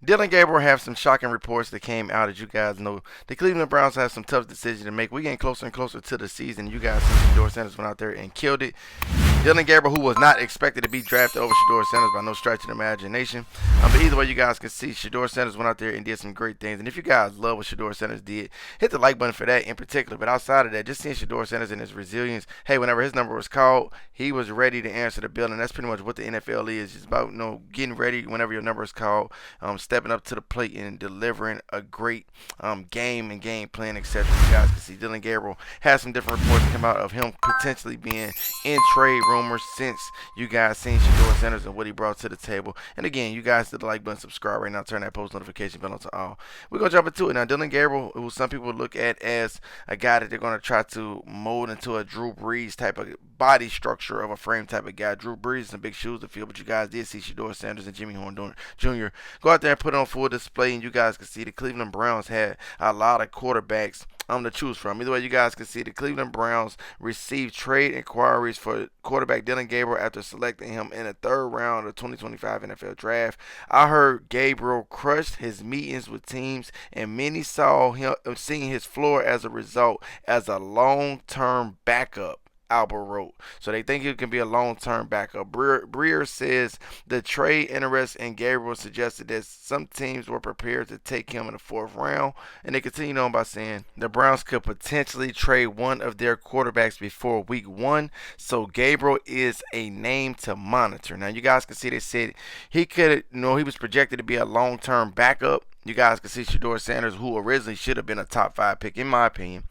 Dillon Gabriel have some shocking reports that came out. As you guys know, the Cleveland Browns have some tough decisions to make. We're getting closer and closer to the season. You guys see Shedeur Sanders went out there and killed it. Dillon Gabriel, who was not expected to be drafted over Shedeur Sanders by no stretch of the imagination. But either way, you guys can see Shedeur Sanders went out there and did some great things. And if you guys love what Shedeur Sanders did, hit the like button for that in particular. But outside of that, just seeing Shedeur Sanders and his resilience, hey, whenever his number was called, he was ready to answer the bill. And that's pretty much what the NFL is. It's about getting ready whenever your number is called, stepping up to the plate and delivering a great game and game plan, etc. You guys can see Dillon Gabriel has some different reports come out of him potentially being in trade rumors since you guys seen Shedeur Sanders and what he brought to the table. And again, you guys hit the like button, subscribe right now, turn that post notification bell on to all. We're going to jump into it. Now, Dillon Gabriel, who some people look at as a guy that they're going to try to mold into a Drew Brees type of body structure of a frame type of guy. Drew Brees is some big shoes to fill, but you guys did see Shedeur Sanders and Jimmy Horn Jr. go out there and put on full display, and you guys can see the Cleveland Browns had a lot of quarterbacks to choose from. Either way, you guys can see the Cleveland Browns received trade inquiries for quarterback Dillon Gabriel after selecting him in the third round of the 2025 NFL Draft. I heard Gabriel crushed his meetings with teams, and many saw him seeing his floor as a result as a long-term backup. Albert wrote. So they think he can be a long-term backup. Breer says the trade interest in Gabriel suggested that some teams were prepared to take him in the fourth round. And they continued on by saying the Browns could potentially trade one of their quarterbacks before week 1. So Gabriel is a name to monitor. Now you guys can see they said he could, he was projected to be a long-term backup. You guys can see Shedeur Sanders, who originally should have been a top 5 pick, in my opinion.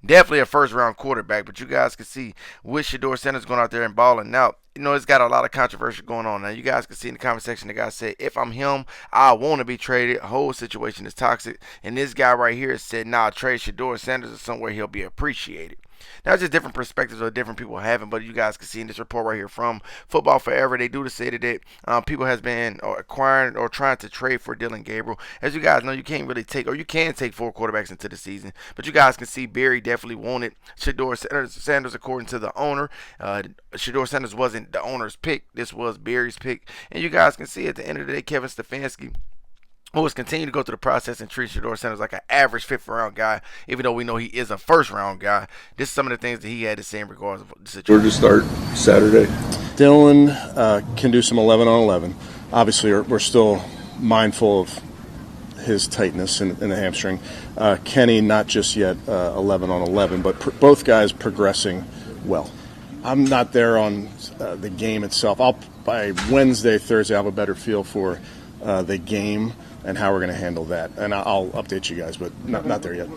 Definitely a first-round quarterback, but you guys can see with Shedeur Sanders going out there and balling out, it's got a lot of controversy going on. Now, you guys can see in the comment section, the guy said, if I'm him, I want to be traded. The whole situation is toxic. And this guy right here said, nah, trade Shedeur Sanders or somewhere he'll be appreciated. Now, it's just different perspectives of different people having, but you guys can see in this report right here from Football Forever, they do say that people has been acquiring or trying to trade for Dillon Gabriel. As you guys know, you can't really take, or you can take 4 quarterbacks into the season, but you guys can see Barry definitely wanted Shedeur Sanders according to the owner. Shedeur Sanders wasn't the owner's pick. This was Barry's pick. And you guys can see at the end of the day, Kevin Stefanski who has continued to go through the process and treat Shedeur Sanders like an average 5th round guy, even though we know he is a first round guy. This is some of the things that he had to say in regards to the situation. Georgia start Saturday. Dillon can do some 11 on 11. Obviously, we're still mindful of his tightness in the hamstring. Kenny, not just yet 11 on 11, but both guys progressing well. I'm not there on the game itself. By Wednesday, Thursday, I'll have a better feel for the game and how we're going to handle that. And I'll update you guys, but not there yet.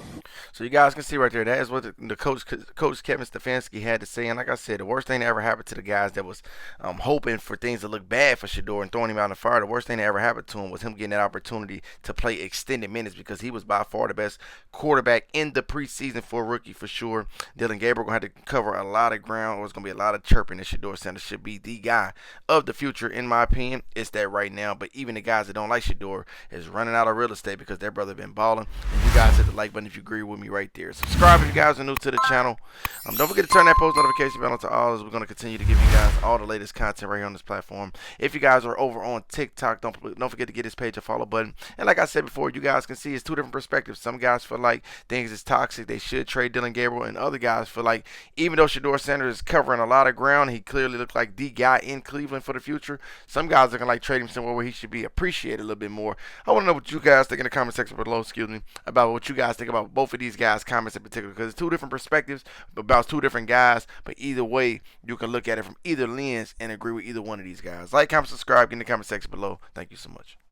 So you guys can see right there, that is what the coach Kevin Stefanski had to say. And like I said, the worst thing that ever happened to the guys that was hoping for things to look bad for Shedeur and throwing him out in the fire, the worst thing that ever happened to him was him getting that opportunity to play extended minutes, because he was by far the best quarterback in the preseason for a rookie for sure. Dillon Gabriel going to have to cover a lot of ground. There's going to be a lot of chirping that Shedeur Sanders should be the guy of the future, in my opinion. It's that right now. But even the guys that don't like Shedeur is running out of real estate because their brother been balling. And you guys hit the like button if you agree with me right there. Subscribe if you guys are new to the channel. Don't forget to turn that post notification bell on to all, as we're going to continue to give you guys all the latest content right here on this platform. If you guys are over on TikTok, don't forget to get this page a follow button. And like I said before, you guys can see it's 2 different perspectives. Some guys feel like things is toxic, they should trade Dillon Gabriel, and other guys feel like even though Shedeur Sanders is covering a lot of ground, he clearly looked like the guy in Cleveland for the future. Some guys are going to like trade him somewhere where he should be appreciated a little bit more. I want to know what you guys think in the comment section below, about what you guys think about both of these guys' comments in particular, because it's 2 different perspectives about 2 different guys, but either way, you can look at it from either lens and agree with either one of these guys. Like, comment, subscribe, get in the comment section below. Thank you so much.